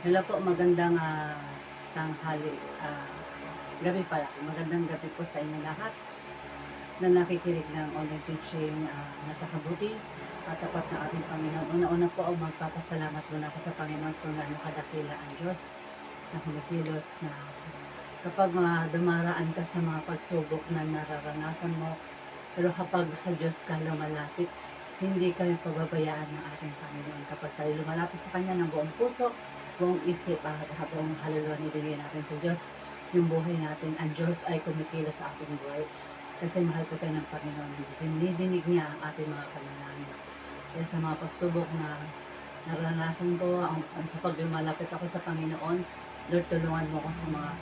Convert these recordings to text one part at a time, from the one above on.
Hello po, magandang tanghali, gabi pala. Magandang gabi po sa inyo lahat na nakikinig ng online teaching nakakabuti at tapat na ating Panginoon. Una-una po ang magpapasalamat muna ako sa Panginoon kung gaano kadakila ang Diyos na kumikilos na kapag dumaraan ka sa mga pagsubok na nararanasan mo, pero kapag sa Diyos ka lumalapit, hindi ka pababayaan ng ating Panginoon. Kapag tayo lumalapit sa Kanya ng buong puso, buong isip at buong kaluluwa, nibigay natin sa Diyos yung buhay natin. Ang Diyos ay kumikilos sa ating buhay. Kasi mahal ko tayo ng Panginoon. Dinidinig niya ang ating mga panalangin. Kaya sa mga pagsubok na naranasan ko, kapag lumalapit ako sa Panginoon, Lord, tulungan mo ako sa mga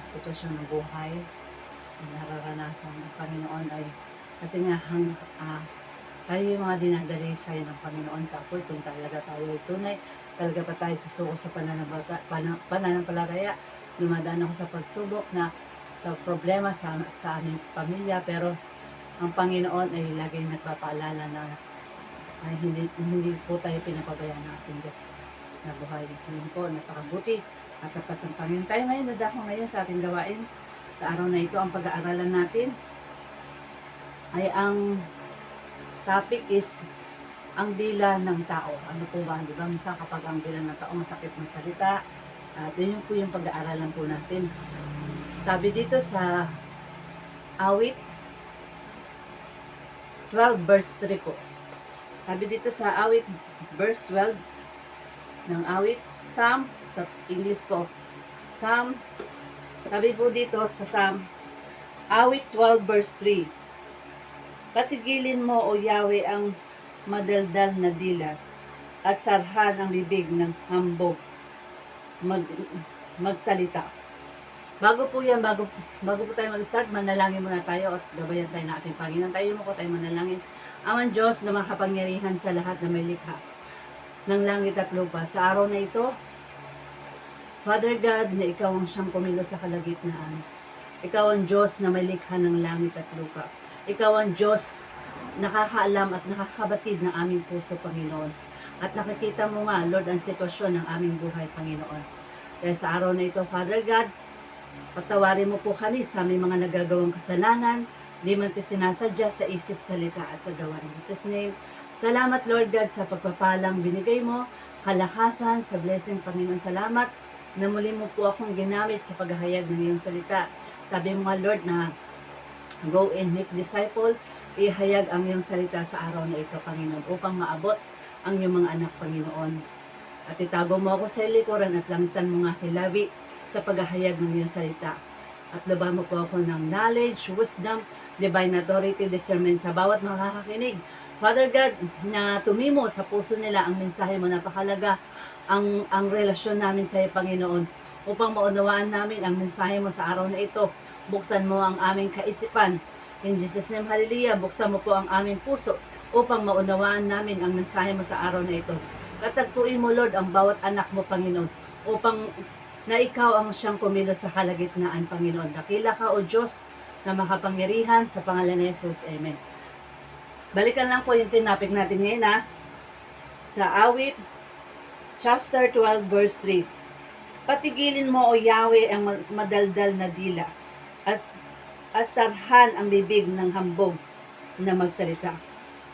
sitwasyon ng buhay na nararanasan ng Panginoon ay kasi nga tayo yung mga dinadali sa'yo ng Panginoon sa apoy kung talaga tayo ay tunay, talaga pa tayo susuko sa pananampalataya. Dumadaan ako sa pagsubok na sa problema sa aming pamilya, pero ang Panginoon ay laging nagpapaalala na ay hindi po tayo pinapabayaan ng ating Diyos na buhay. Ngayon po, napakabuti at tapat ng Panginoon. Tayo ngayon, nadako ngayon sa ating gawain. Sa araw na ito, ang pag-aaralan natin ay ang topic is ang dila ng tao. Ano po ba? Di ba? Minsan kapag ang dila ng tao masakit magsalita, at yun po yung pag-aaralan po natin. Sabi dito sa awit 12 verse 3 po. Sabi dito sa awit verse 12 ng awit, Psalm, sa English po, Psalm, sabi po dito sa Psalm, awit 12 verse 3, patigilin mo o Yahweh ang madaldal na dila at sarhan ang bibig ng hambog magsalita. Bago po po tayo mag-start, manalangin muna tayo at gabayan tayo ng ating Panginoon. Tayo mo ko tayo manalangin. Amang Diyos na makapangyarihan sa lahat na may likha ng langit at lupa. Sa araw na ito, Father God, na ikaw ang siyang kumilos sa kalagitnaan. Ikaw ang Diyos na may likha ng langit at lupa. Ikaw ang Diyos nakakaalam at nakakabatid ng aming puso, Panginoon. At nakikita mo nga, Lord, ang sitwasyon ng aming buhay, Panginoon. Kaya sa araw na ito, Father God, patawarin mo po kami sa aming mga nagagawang kasalanan, di man ito sinasadya sa isip, salita at sa gawa. In Jesus' name, salamat Lord God sa pagpapalang binigay mo, kalakasan, sa blessing, Panginoon. Salamat na muli mo po akong ginamit sa paghahayag ng iyong salita. Sabi mo nga Lord na go and make disciple, ihayag ang iyong salita sa araw na ito, Panginoon, upang maabot ang iyong mga anak, Panginoon. At itago mo ako sa likuran at langsan mo nga kilabi sa paghahayag ng iyong salita. At laban mo po ako ng knowledge, wisdom, divine authority, discernment sa bawat makakakinig. Father God, na tumimo sa puso nila ang mensahe mo, napakalaga ang relasyon namin sa iyo, Panginoon, upang maunawaan namin ang mensahe mo sa araw na ito. Buksan mo ang aming kaisipan. In Jesus' name, hallelujah, buksan mo po ang aming puso upang maunawaan namin ang mensahe mo sa araw na ito. Katagpuin mo, Lord, ang bawat anak mo, Panginoon, upang na ikaw ang siyang kumilos sa kalagitnaan, Panginoon. Dakila ka, O Diyos, na makapangyarihan, sa pangalan ni Jesus. Amen. Balikan lang po yung tinapik natin ngayon, sa awit, chapter 12, verse 3. Patigilin mo, O Yahweh, ang madaldal na dila, asarhan ang bibig ng hambog na magsalita.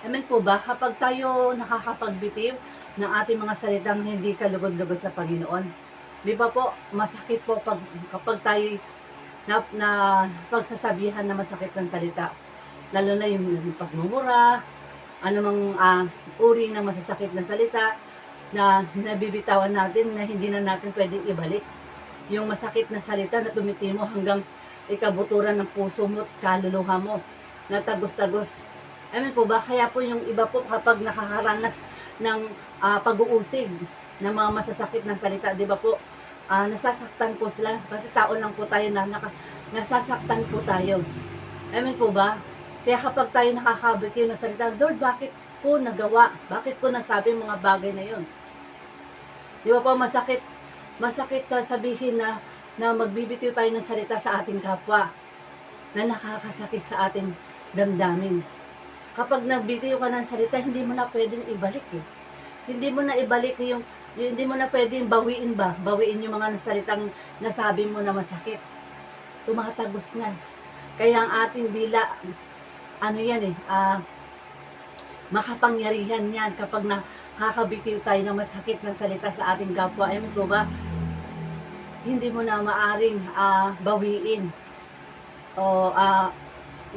Amen po ba? Kapag tayo nakakapagbitiw ng ating mga salitang hindi kalugod-lugod sa Panginoon, di ba po, masakit po kapag tayo na pagsasabihan na masakit ng salita. Lalo na yung pagmumura, anumang uri ng masasakit na salita na nabibitawan natin na hindi na natin pwedeng ibalik. Yung masakit na salita na tumitimo hanggang ikabuturan ng puso mo at kaluluha mo, na tagos-tagos. Amen po ba? Kaya po yung iba po kapag nakakaranas ng pag-uusig ng mga masasakit ng salita, di ba po, nasasaktan po sila kasi tao lang po tayo na nasasaktan po tayo. Amen po ba? Kaya kapag tayo nakakabitiw ng salita, Lord, bakit ko nagawa? Bakit ko nasabi mga bagay na yun? Di ba po, masakit sabihin na magbibitiw tayo ng salita sa ating kapwa na nakakasakit sa ating damdamin. Kapag nagbitiw ka ng salita, hindi mo na pwedeng ibalik eh. Hindi mo na ibalik yung Hindi mo na pwedeng bawiin yung mga salitang nasabi mo na masakit. Tumatagos nga. Kaya ang ating dila, ano yan makapangyarihan yan kapag nakakabitiw tayo ng masakit na salita sa ating kapwa. Alam mo ba, hindi mo na maaring bawiin o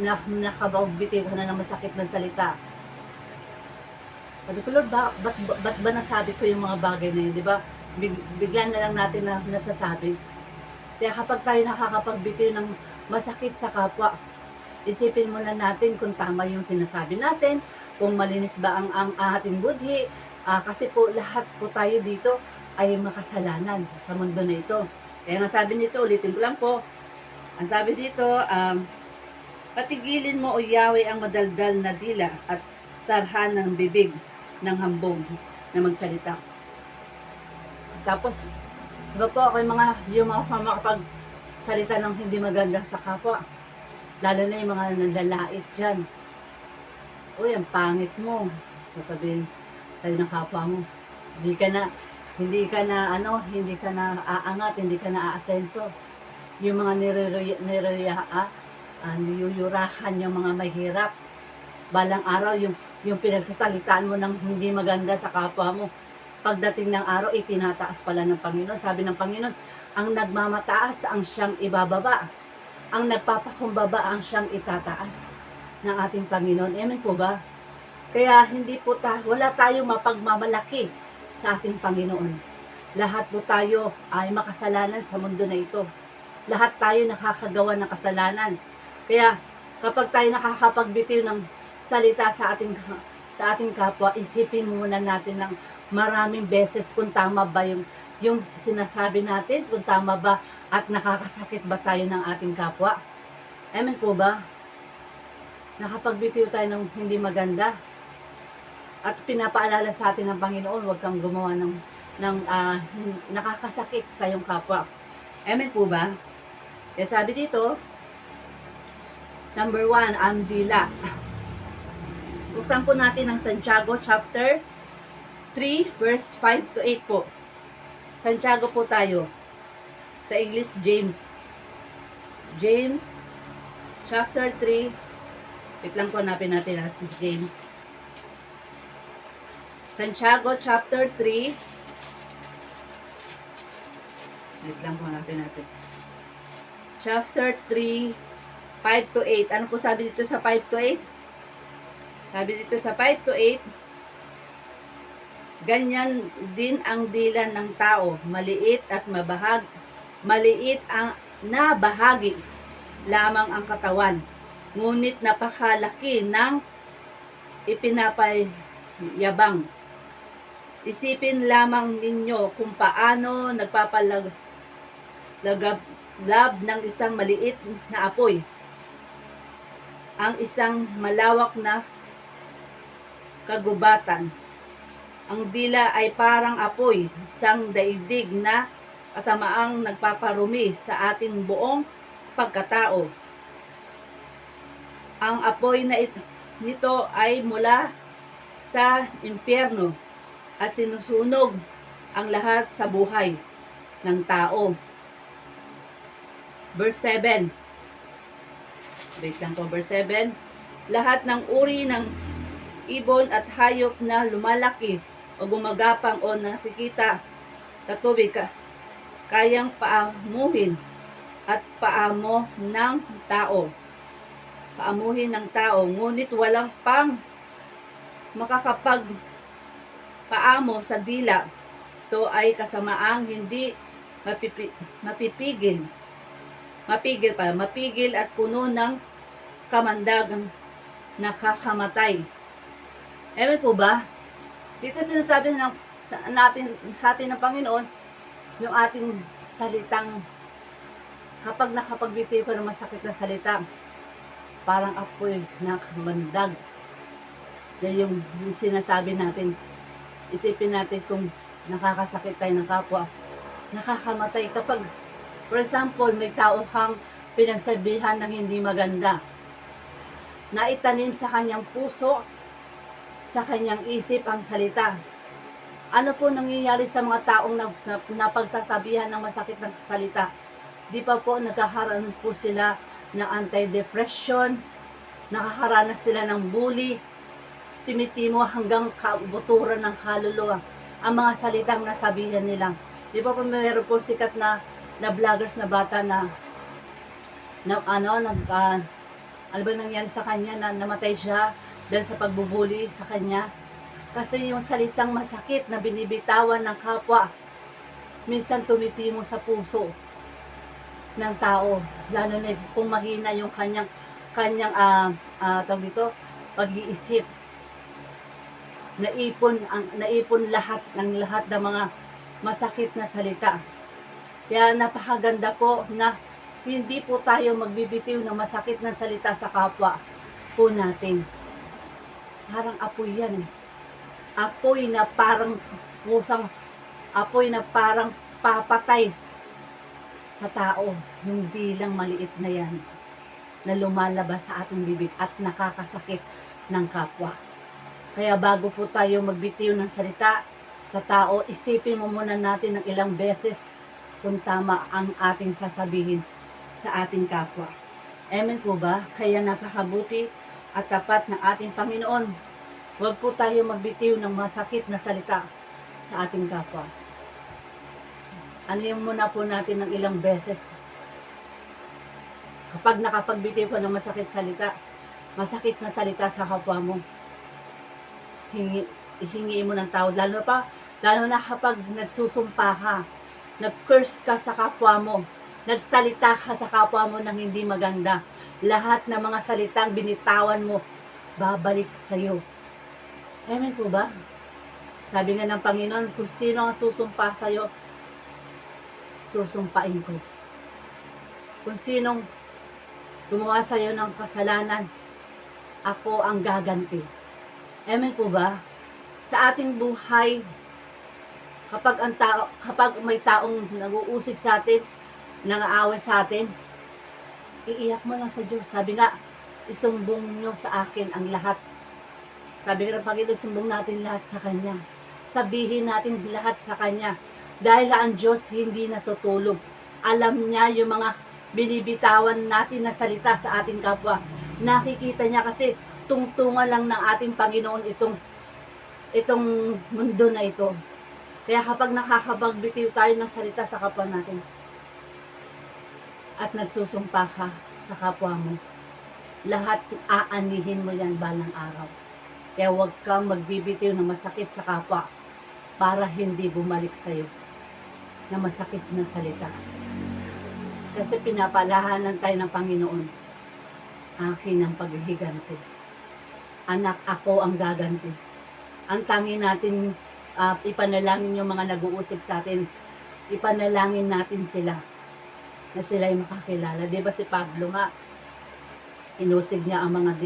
nakabitiw ka na ng masakit na salita. Sabi ko, Lord, ba't ba nasabi ko yung mga bagay na yun, di ba? Bigla na lang natin na nasasabi. Kaya kapag tayo nakakapagbitiw ng masakit sa kapwa, isipin muna natin kung tama yung sinasabi natin, kung malinis ba ang ating budhi, kasi po lahat po tayo dito ay makasalanan sa mundo na ito. Kaya nga sabi nito, ulitin ko lang po, ang sabi dito, patigilin mo o Yahweh ang madaldal na dila at sarhan ng bibig ng hambog na magsalita. Tapos, diba po ako yung mga makapagsalita ng hindi maganda sa kapwa. Lalo na yung mga nanlalait dyan. Uy, ang pangit mo. Sasabihin tayo ng kapwa mo. Hindi ka na aangat, hindi ka na aasenso. Yung mga niyuyurahan yung mga mahirap. Balang araw, yung pinagsasalitaan mo ng hindi maganda sa kapwa mo. Pagdating ng araw, itinataas pala ng Panginoon. Sabi ng Panginoon, ang nagmamataas ang siyang ibababa. Ang nagpapakumbaba ang siyang itataas ng ating Panginoon. Amen po ba? Kaya wala tayong mapagmamalaki sa ating Panginoon. Lahat po tayo ay makasalanan sa mundo na ito. Lahat tayo nakakagawa ng kasalanan. Kaya kapag tayo nakakapagbitiw ng salita sa ating kapwa, isipin muna natin ng maraming beses kung tama ba yung sinasabi natin, kung tama ba at nakakasakit ba tayo ng ating kapwa. Amen po ba? Nakapagbitiw tayo ng hindi maganda at pinapaalala sa atin ng Panginoon, huwag kang gumawa ng nakakasakit sa iyong kapwa. Amen po ba? Kaya sabi dito, number 1, ang dila. Buksan po natin ang Santiago chapter 3 verse 5 to 8 po. Santiago po tayo. Sa English, James. James chapter 3. Wait lang po, hanapin natin si James. Santiago chapter 3. Wait lang po, hanapin natin. Chapter 3, 5 to 8. Ano po sabi dito sa 5 to 8? Sabi dito sa 5 to 8, ganyan din ang dila ng tao, maliit ang nabahagi lamang ang katawan, ngunit napakalaki ng ipinapayabang. Isipin lamang ninyo kung paano nagpapalagab ng isang maliit na apoy ang isang malawak na kagubatan. Ang dila ay parang apoy, isang daigdig na kasamaang nagpaparumi sa ating buong pagkatao. Ang apoy nito ay mula sa impyerno at sinusunog ang lahat sa buhay ng tao. Verse 7. Wait lang po, verse 7. Lahat ng uri ng ibon at hayop na lumalaki o gumagapang o nakikita sa tubig kayang paamuhin at paamuhin ng tao, ngunit walang pang makakapagpaamo sa dila. Ito ay kasamaang hindi mapigil at puno ng kamandagang nakakamatay. Amen po ba? Dito sinasabi sa atin ng Panginoon, yung ating salitang, kapag nakapagbitiw ka ng masakit na salita, parang apoy na kamandag. Yan yung sinasabi natin. Isipin natin kung nakakasakit tayo ng kapwa, nakakamatay. Kapag, for example, may tao kang pinagsabihan ng hindi maganda, na itanim sa kanyang puso, sa kanyang isip ang salita, Ano po nangyayari sa mga taong napagsasabihan ng masakit na salita? Di pa po nagkakaroon po sila ng anti-depression, nakakaranas sila ng bully, timitimo hanggang kabuturan ng kaluluwa ang mga salitang nasabihan nila. Di ba po mayroon po sikat na vloggers na bata ano ba nangyari sa kanya na namatay siya dahil sa pagbubuli sa kanya. Kasi yung salitang masakit na binibitawan ng kapwa, minsan tumitimo sa puso ng tao, lalo na kung mahina yung kanyang tawag dito, pag-iisip. Naipon lahat ng mga masakit na salita. Kaya napakaganda po na hindi po tayo magbibitiw ng masakit na salita sa kapwa po natin. Parang apoy yan. Apoy na parang apoy na parang papatay sa tao. Yung bilang maliit na yan na lumalabas sa ating bibig at nakakasakit ng kapwa. Kaya bago po tayo magbitiw ng salita sa tao, isipin mo muna natin ng ilang beses kung tama ang ating sasabihin sa ating kapwa. Amen po ba? Kaya napakabuti at tapat ng ating Panginoon. Huwag po tayo magbitiw ng masakit na salita sa ating kapwa. Ano yung muna po natin ng ilang beses. Kapag nakapagbitiw ka ng masakit na salita sa kapwa mo, hingi mo ng tawad. Lalo na kapag nagsusumpa ka, nag-curse ka sa kapwa mo, nagsalita ka sa kapwa mo ng hindi maganda, lahat ng mga salitang binitawan mo, babalik sa'yo. Amen po ba? Sabi nga ng Panginoon, kung sino ang susumpa sa'yo, susumpain ko. Kung sinong gumawa sa'yo ng kasalanan, ako ang gaganti. Amen po ba? Sa ating buhay, kapag may taong nag-uusig sa atin, nangaaway sa atin, iiyak mo lang sa Diyos. Sabi nga, isumbong nyo sa akin ang lahat. Sabi nga ng Panginoon, isumbong natin lahat sa Kanya. Sabihin natin lahat sa Kanya. Dahil ang Diyos hindi natutulog. Alam niya yung mga binibitawan natin na salita sa ating kapwa. Nakikita niya kasi tungtungan lang ng ating Panginoon itong mundo na ito. Kaya kapag nakakapagbitiw tayo ng salita sa kapwa natin, at nagsusumpa ka sa kapwa mo, lahat aanihin mo yan balang araw. Kaya huwag kang magbibitiw ng masakit sa kapwa para hindi bumalik sa'yo na masakit na salita. Kasi pinapalahanan tayo ng Panginoon, akin ang paghihiganti. Anak, ako ang gaganti. Ang tangi natin, ipanalangin yung mga nag-uusig sa atin, ipanalangin natin sila na sila ay makakilala. Diba si Pablo nga, inusig niya ang mga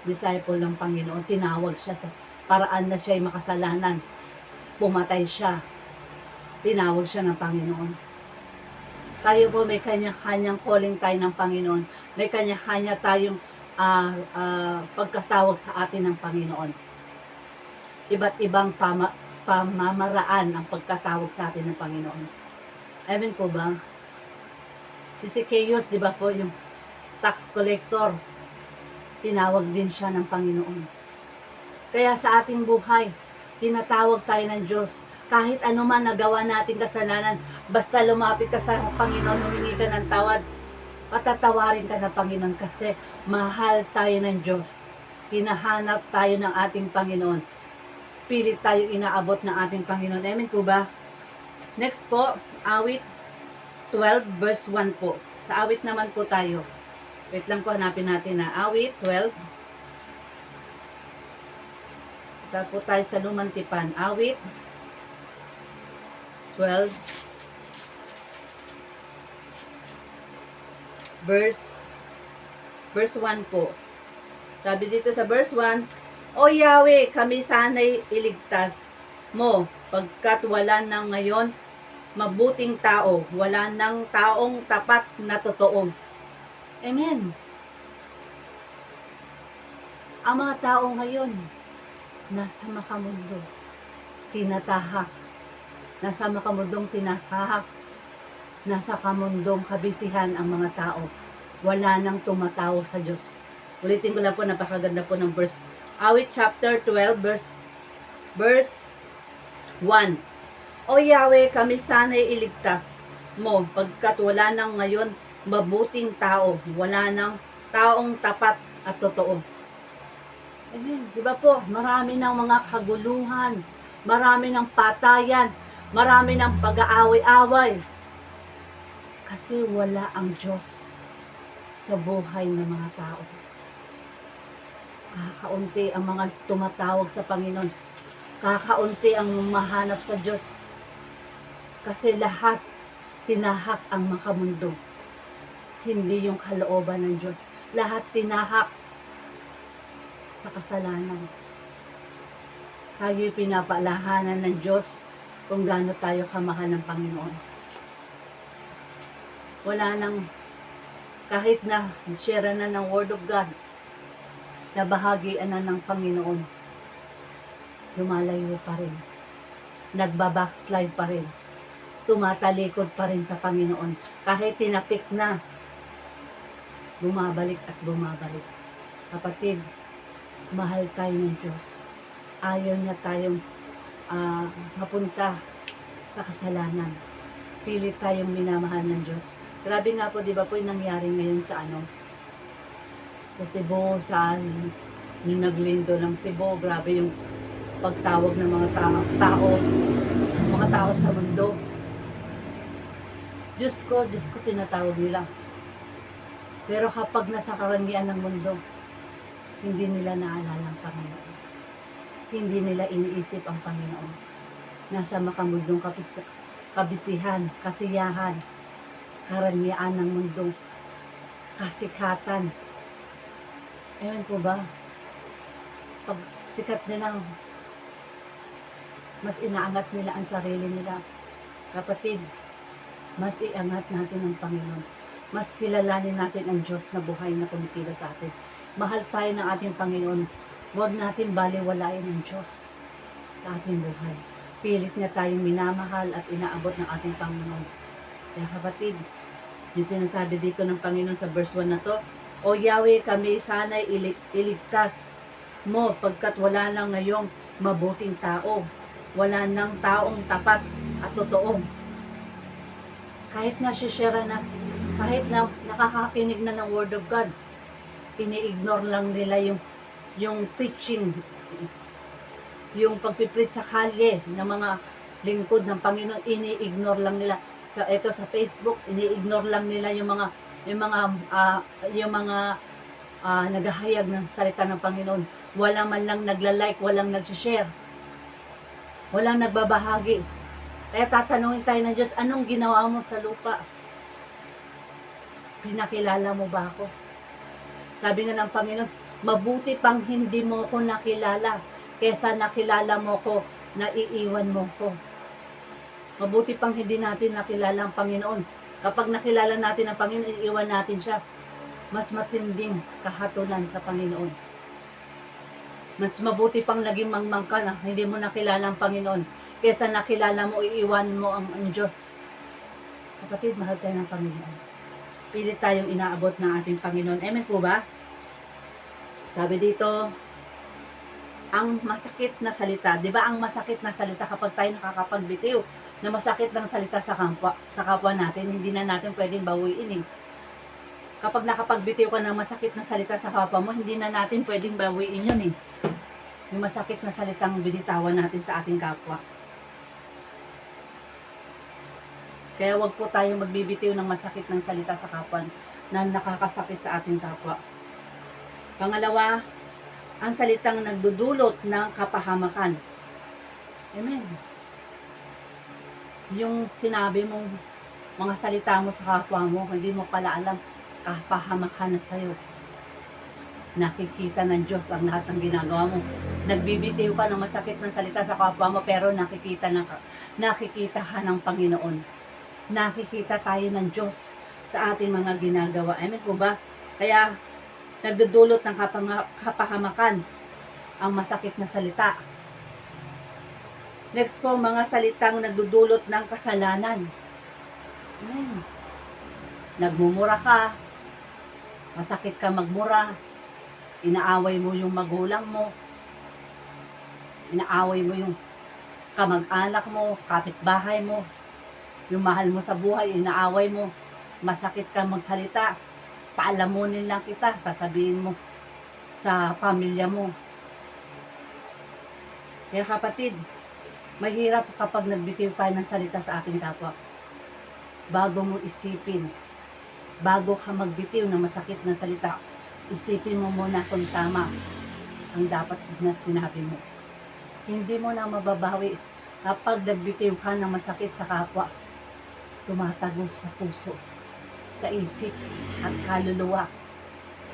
disciple ng Panginoon. Tinawag siya sa paraan na siya ay makasalanan. Pumatay siya. Tinawag siya ng Panginoon. Tayo po may kanya-kanyang calling tayo ng Panginoon. May kanya-kanya tayong pagkatawag sa atin ng Panginoon. Iba't ibang pamamaraan ang pagkatawag sa atin ng Panginoon. Amen po ba? Si Zacchaeus, di ba po, yung tax collector, tinawag din siya ng Panginoon. Kaya sa ating buhay, tinatawag tayo ng Diyos. Kahit ano man nagawa natin kasalanan, basta lumapit ka sa Panginoon, humingi ka ng tawad, patatawarin ka ng Panginoon kasi mahal tayo ng Diyos. Hinahanap tayo ng ating Panginoon. Pilit tayo inaabot ng ating Panginoon. Amen po ba? Next po, awit 12 verse 1 po. Sa awit naman po tayo. Wait lang po, hanapin natin na awit 12. Ito po tayo sa Lumang Tipan. Awit 12 verse 1 po. Sabi dito sa verse 1, O Yahweh, kami sana'y iligtas mo, pagkat wala na ngayon mabuting tao, wala nang taong tapat na totoo. Amen. Ang mga tao ngayon, nasa makamundo. tinatahak. Nasa makamundong tinatahak. Nasa kamundong kabisihan ang mga tao. Wala nang tumatawag sa Diyos. Ulitin ko lang po, napakaganda po ng verse. Awit chapter 12, verse 1. O Yahweh, kami sana'y iligtas mo, pagkat wala nang ngayon mabuting tao, wala nang taong tapat at totoo. Amen. Di ba po, marami ng mga kaguluhan, marami ng patayan, marami ng pag-aaway-away. Kasi wala ang Diyos sa buhay ng mga tao. Kakaunti ang mga tumatawag sa Panginoon. Kakaunti ang mahanap sa Diyos. Kasi lahat tinahak ang makamundo. Hindi yung kalooban ng Diyos. Lahat tinahak sa kasalanan. Tayo'y pinapalahanan ng Diyos kung gaano tayo kamahal ng Panginoon. Wala nang, kahit na share na ng Word of God, na bahagian na ng Panginoon, lumalayo pa rin. Nagbabackslide pa rin. Tumatalikod pa rin sa Panginoon. Kahit tinapik na, bumabalik at bumabalik. Kapatid, mahal tayo ng Diyos. Ayaw niya tayong mapunta sa kasalanan. Pilit tayong minamahal ng Diyos. Grabe nga po, di ba po yung nangyari ngayon sa sa Cebu, yung naglindo ng Cebu. Grabe yung pagtawag ng mga tao sa mundo. Diyos ko, tinatawag nila. Pero kapag nasa karangian ng mundo, hindi nila naalala ang Panginoon. Hindi nila iniisip ang Panginoon. Nasa makamundong kabisihan, kasiyahan, karangyaan ng mundo, kasikatan. Ewan po ba? Pag sikat nilang, mas inaangat nila ang sarili nila. Kapatid, mas iangat natin ang Panginoon. Mas kilalanin natin ang Diyos na buhay na kumikilos sa atin. Mahal tayo ng ating Panginoon. Huwag natin baliwalain ang Diyos sa ating buhay. Pilit niya tayong minamahal at inaabot ng ating Panginoon. Kaya kapatid, yung sinasabi dito ng Panginoon sa verse 1 na to, O Yahweh, kami sana'y iligtas mo, pagkat wala nang ngayong mabuting tao. Wala nang taong tapat at totoo. Kahit na share na, kahit na nakakakinig na ng Word of God, ini-ignore lang nila yung preaching, yung pagpipreach sa kalye ng mga lingkod ng Panginoon, ini-ignore lang nila. Sa Facebook, ini-ignore lang nila yung mga naghahayag ng salita ng Panginoon. Wala man lang nagla-like, walang nag-share, walang nagbabahagi. Kaya tatanungin tayo ng Diyos, anong ginawa mo sa lupa? Pinakilala mo ba ako? Sabi nga ng Panginoon, mabuti pang hindi mo ko nakilala, kesa nakilala mo ko, naiiwan mo ko. Mabuti pang hindi natin nakilala ang Panginoon. Kapag nakilala natin ang Panginoon, iiwan natin siya. Mas matinding kahatulan sa Panginoon. Mas mabuti pang naging mangmang ka na hindi mo nakilala ang Panginoon, kesa nakilala mo, iiwan mo ang Diyos. Kapatid, mahal tayo ng Panginoon. Pilit tayong inaabot ng ating Panginoon. Amen po ba? Sabi dito, ang masakit na salita. Di ba ang masakit na salita kapag tayo nakakapagbitiw na masakit ng salita sa kapwa natin, hindi na natin pwedeng bawiin eh. Kapag nakapagbitiw ka ng masakit na salita sa kapwa mo, hindi na natin pwedeng bawiin yun eh. Yung masakit na salitang binitawan natin sa ating kapwa. Kaya wag po tayong magbibitiw ng masakit ng salita sa kapwa na nakakasakit sa ating kapwa. Pangalawa, ang salitang nagdudulot ng kapahamakan. Amen. Yung sinabi mong mga salita mo sa kapwa mo, hindi mo pala alam, kapahamakan na sa'yo. Nakikita ng Diyos ang lahat ng ginagawa mo. Nagbibitiw ka ng masakit ng salita sa kapwa mo, pero nakikita ka ng Panginoon. Nakikita tayo ng Diyos sa ating mga ginagawa. Amen po ba? Kaya, nagdudulot ng kapahamakan ang masakit na salita. Next po, mga salitang nagdudulot ng kasalanan. Nagmumura ka, masakit ka magmura, inaaway mo yung magulang mo, inaaway mo yung kamag-anak mo, kapitbahay mo, yung mahal mo sa buhay, inaaway mo, masakit ka magsalita, paalamunin lang kita, sasabihin mo sa pamilya mo. Kaya kapatid, mahirap kapag nagbitiw tayo ng salita sa ating kapwa. Bago mo isipin, bago ka magbitiw ng masakit na salita, isipin mo muna kung tama ang dapat na sinabi mo. Hindi mo na mababawi kapag nagbitiw ka ng masakit sa kapwa. Tumatagos sa puso, sa isip at kaluluwa.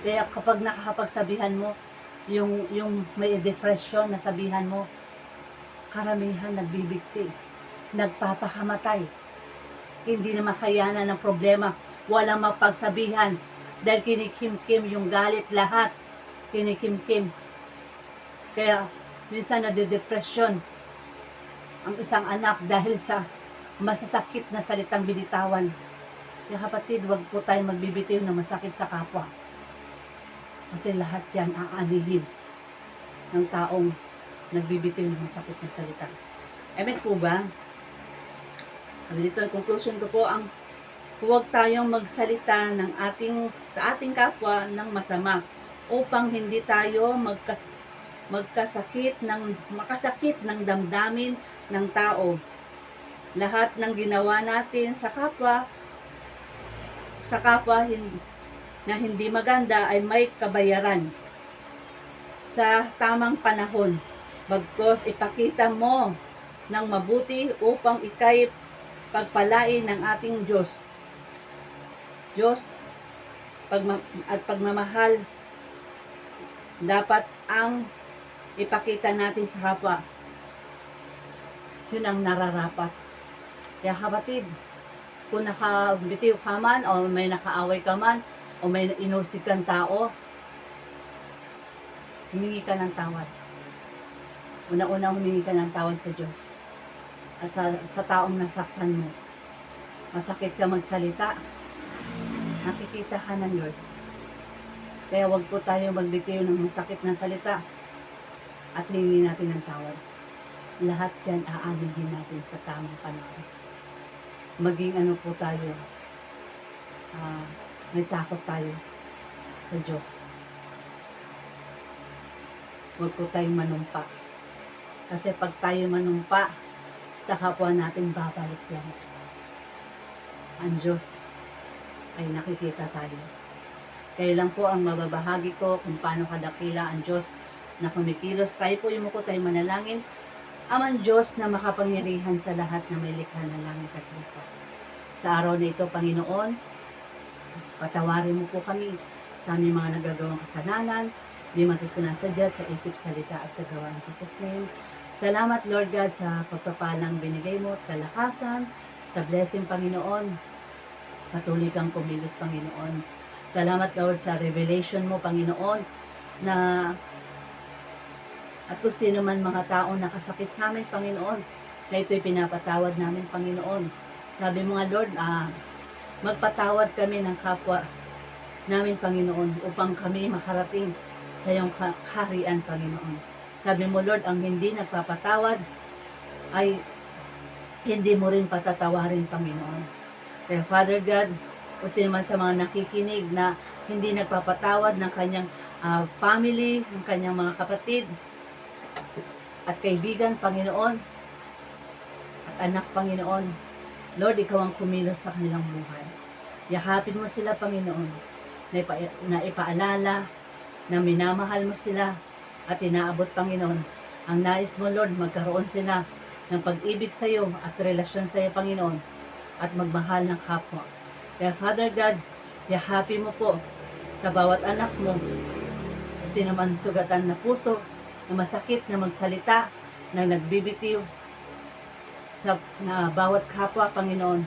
Kaya kapag nakakapagsabihan mo, yung may depression na sabihan mo, karamihan nagbibigti, nagpapakamatay, hindi na makayanan ng problema, walang mapagsabihan, dahil kinikimkim yung galit lahat, kinikimkim. Kaya minsan nade-depression ang isang anak dahil sa masasakit na salitang binitawan. Kaya kapatid, wag po tayo magbibitiw na masakit sa kapwa. Kasi lahat yan aanihin ng taong nagbibitiw ng masakit na salita. Amen po ba? Dito, ang conclusion ko po, ang huwag tayong magsalita sa ating kapwa ng masama upang hindi tayo makasakit ng damdamin ng tao. Lahat ng ginawa natin sa kapwa na hindi maganda ay may kabayaran sa tamang panahon. Bagkus ipakita mo ng mabuti upang ikay pagpalain ng ating Diyos. At pagmamahal dapat ang ipakita natin sa kapwa. Yun ang nararapat. Kaya kapatid, kung nakabitiw ka man, o may nakaaway ka man, o may inusig kang tao, humingi ka ng tawad. Una-una humingi ka ng tawad sa Diyos. At sa taong nasaktan mo. Masakit ka magsalita, nakikita ka ng Lord. Kaya wag po tayo magbitiw ng masakit na salita at hingi natin ng tawad. Lahat yan aanihin natin sa tamang panahon. Maging ano po tayo, may takot tayo sa Diyos. Huwag po tayong manumpa. Kasi pag tayo manumpa, sa kapwa natin babalik yan. Ang Diyos ay nakikita tayo. Kaya lang po ang mababahagi ko kung paano kadakila ang Diyos na kumikilos. Tayo po yumuko tayo manalangin. Amang Diyos na makapangyarihan sa lahat na may likha ng langit at lupa. Sa araw na ito, Panginoon, patawarin mo po kami sa aming mga nagagawang kasalanan, di matisunasadya sa isip, salita at sa gawa. In Jesus' name. Salamat, Lord God, sa pagpapalang binigay mo at kalakasan, sa blessing, Panginoon. Patuloy kang kumilos, Panginoon. Salamat, Lord, sa revelation mo, Panginoon, na at kung sino man mga tao nakasakit sa amin, Panginoon, na ito'y pinapatawad namin, Panginoon. Sabi mo nga, Lord, magpatawad kami ng kapwa namin, Panginoon, upang kami makarating sa iyong kaharian, Panginoon. Sabi mo, Lord, ang hindi nagpapatawad ay hindi mo rin patatawarin, Panginoon. Kaya, Father God, kung sino man sa mga nakikinig na hindi nagpapatawad ng kanyang family, ng kanyang mga kapatid, at kaibigan, Panginoon, at anak, Panginoon, Lord, ikaw ang kumilos sa kanilang buhay. Yakapin mo sila, Panginoon, na ipaalala na minamahal mo sila at inaabot, Panginoon. Ang nais mo, Lord, magkaroon sila ng pag-ibig sa iyo at relasyon sa iyo, Panginoon, at magmahal ng kapwa. Kaya, Father God, yakapin mo po sa bawat anak mo, sino man sugatan na puso, na masakit na magsalita, na nagbibitiw sa bawat kapwa, Panginoon.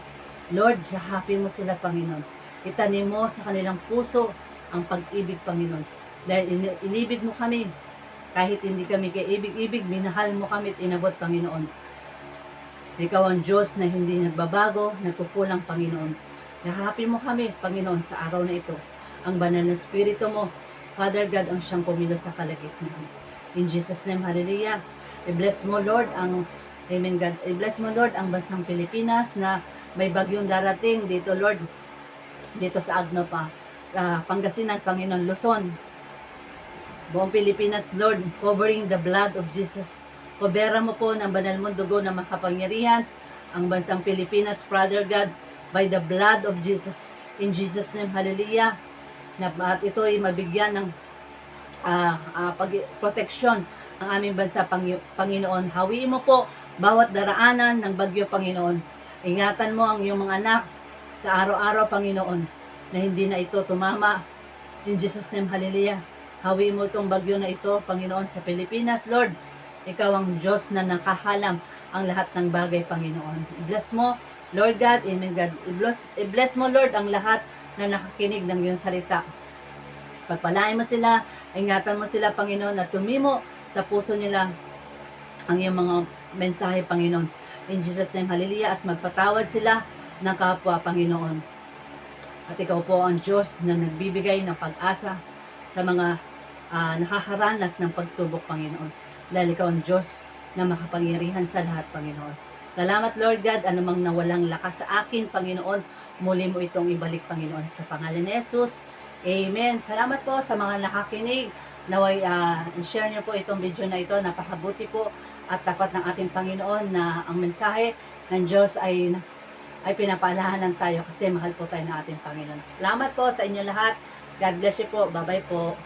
Lord, yakapin mo sila, Panginoon. Itanim mo sa kanilang puso ang pag-ibig, Panginoon. Dahil inibig mo kami, kahit hindi kami kaibig-ibig, minahal mo kami at inabot, Panginoon. Ikaw ang Diyos na hindi nagbabago, nagkukulang, Panginoon. Yakapin mo kami, Panginoon, sa araw na ito. Ang banal na Espiritu mo, Father God, ang siyang kumilos sa kalagitnaan. In Jesus' name, hallelujah. I-bless mo, Lord, ang Amen, God. I-bless mo, Lord, ang bansang Pilipinas na may bagyong darating dito, Lord, dito sa Agno pa. Pangasinan, Panginoon, Luzon, buong Pilipinas, Lord, covering the blood of Jesus. Kobera mo po ng banal mong dugo na makapangyarihan ang bansang Pilipinas, Father God, by the blood of Jesus. In Jesus' name, hallelujah. At ito ay mabigyan ng proteksyon ang aming bansa, Panginoon. Hawiin mo po bawat daraanan ng bagyo, Panginoon. Ingatan mo ang iyong mga anak sa araw-araw, Panginoon, na hindi na ito tumama. In Jesus' name, hallelujah. Hawiin mo itong bagyo na ito, Panginoon, sa Pilipinas, Lord. Ikaw ang Diyos na nakahalam ang lahat ng bagay, Panginoon. I-bless mo, Lord God, Amen God. I-bless mo, Lord, ang lahat na nakakinig ng iyong salita. Pagpalain mo sila, ingatan mo sila, Panginoon, at tumimo sa puso nila ang iyong mga mensahe, Panginoon. In Jesus' name, hallelujah. At magpatawad sila ng kapwa, Panginoon. At ikaw po ang Diyos na nagbibigay ng pag-asa sa mga nakakaranas ng pagsubok, Panginoon. Dahil ikaw ang Diyos na makapangyarihan sa lahat, Panginoon. Salamat, Lord God, anumang nawalang lakas sa akin, Panginoon, muli mo itong ibalik, Panginoon, sa pangalan ni Jesus. Amen. Salamat po sa mga nakakinig. Naway share niyo po itong video na ito. Napakabuti po at tapat ng ating Panginoon na ang mensahe ng Diyos ay pinapaalahanan tayo kasi mahal po tayo ng ating Panginoon. Salamat po sa inyo lahat. God bless you po. Bye-bye po.